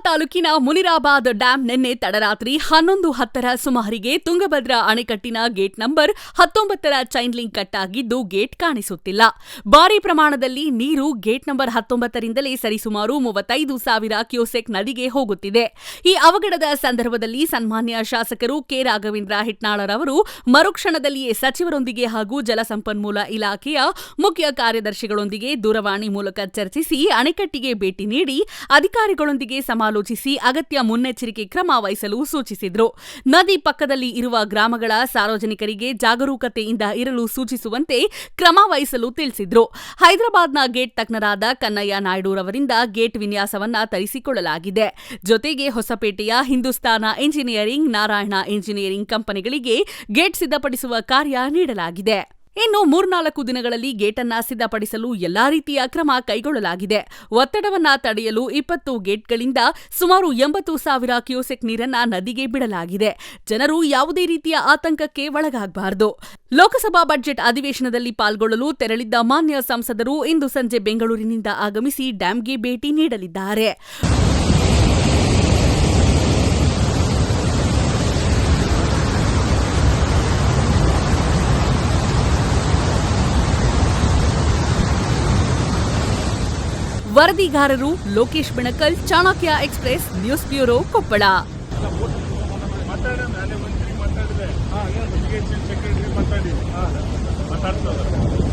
ತಾಲೂಕಿನ ಮುನಿರಾಬಾದ್ ಡ್ಯಾಂ ನಿನ್ನೆ ತಡರಾತ್ರಿ 11:10ರ ಸುಮಾರಿಗೆ ತುಂಗಭದ್ರಾ ಅಣೆಕಟ್ಟಿನ ಗೇಟ್ ನಂಬರ್ 19ರ ಚೈನ್ ಲಿಂಕ್ ಕಟ್ ಆಗಿದ್ದು ಗೇಟ್ ಕಾಣಿಸುತ್ತಿಲ್ಲ. ಭಾರೀ ಪ್ರಮಾಣದಲ್ಲಿ ನೀರು ಗೇಟ್ ನಂಬರ್ 19ರಿಂದಲೇ ಸರಿಸುಮಾರು 35,000 ಕ್ಯೂಸೆಕ್ ನದಿಗೆ ಹೋಗುತ್ತಿದೆ. ಈ ಅವಘಡದ ಸಂದರ್ಭದಲ್ಲಿ ಸನ್ಮಾನ್ಯ ಶಾಸಕರು ಕೆ. ರಾಘವೇಂದ್ರ ಹಿಟ್ನಾಳರವರು ಮರುಕ್ಷಣದಲ್ಲಿಯೇ ಸಚಿವರೊಂದಿಗೆ ಹಾಗೂ ಜಲಸಂಪನ್ಮೂಲ ಇಲಾಖೆಯ ಮುಖ್ಯ ಕಾರ್ಯದರ್ಶಿಗಳೊಂದಿಗೆ ದೂರವಾಣಿ ಮೂಲಕ ಚರ್ಚಿಸಿ ಅಣೆಕಟ್ಟಿಗೆ ಭೇಟಿ ನೀಡಿ ಅಧಿಕಾರಿಗಳೊಂದಿಗೆ ಸಮಾಲೋಚಿಸಿ ಅಗತ್ಯ ಮುನ್ನೆಚ್ಚರಿಕೆ ಕ್ರಮ ವಹಿಸಲು ಸೂಚಿಸಿದರು. ನದಿ ಪಕ್ಕದಲ್ಲಿ ಇರುವ ಗ್ರಾಮಗಳ ಸಾರ್ವಜನಿಕರಿಗೆ ಜಾಗರೂಕತೆಯಿಂದ ಇರಲು ಸೂಚಿಸುವಂತೆ ಕ್ರಮ ವಹಿಸಲು ತಿಳಿಸಿದರು. ಹೈದರಾಬಾದ್ನ ಗೇಟ್ ತಜ್ಞರಾದ ಕನ್ನಯ್ಯ ನಾಯ್ಡುರವರಿಂದ ಗೇಟ್ ವಿನ್ಯಾಸವನ್ನ ತರಿಸಿಕೊಳ್ಳಲಾಗಿದೆ. ಜೊತೆಗೆ ಹೊಸಪೇಟೆಯ ಹಿಂದೂಸ್ತಾನ ಇಂಜಿನಿಯರಿಂಗ್, ನಾರಾಯಣ ಇಂಜಿನಿಯರಿಂಗ್ ಕಂಪನಿಗಳಿಗೆ ಗೇಟ್ ಸಿದ್ಧಪಡಿಸುವ ಕಾರ್ಯ ನೀಡಲಾಗಿದೆ. ಇನ್ನು 3-4 ದಿನಗಳಲ್ಲಿ ಗೇಟನ್ನ ಸಿದ್ಧಪಡಿಸಲು ಎಲ್ಲಾ ರೀತಿಯ ಕ್ರಮ ಕೈಗೊಳ್ಳಲಾಗಿದೆ. ಒತ್ತಡವನ್ನ ತಡೆಯಲು 20 ಗೇಟ್ಗಳಿಂದ ಸುಮಾರು 80,000 ಕ್ಯೂಸೆಕ್ ನೀರನ್ನ ನದಿಗೆ ಬಿಡಲಾಗಿದೆ. ಜನರು ಯಾವುದೇ ರೀತಿಯ ಆತಂಕಕ್ಕೆ ಒಳಗಾಗಬಾರದು. ಲೋಕಸಭಾ ಬಜೆಟ್ ಅಧಿವೇಶನದಲ್ಲಿ ಪಾಲ್ಗೊಳ್ಳಲು ತೆರಳಿದ್ದ ಮಾನ್ಯ ಸಂಸದರು ಇಂದು ಸಂಜೆ ಬೆಂಗಳೂರಿನಿಂದ ಆಗಮಿಸಿ ಡ್ಯಾಂಗೆ ಭೇಟಿ ನೀಡಲಿದ್ದಾರೆ. ವರದಿಗಾರರು Lokesh Benakal, Chanakya express, news bureau, Koppal. ಮಾತಾಡಿದೆ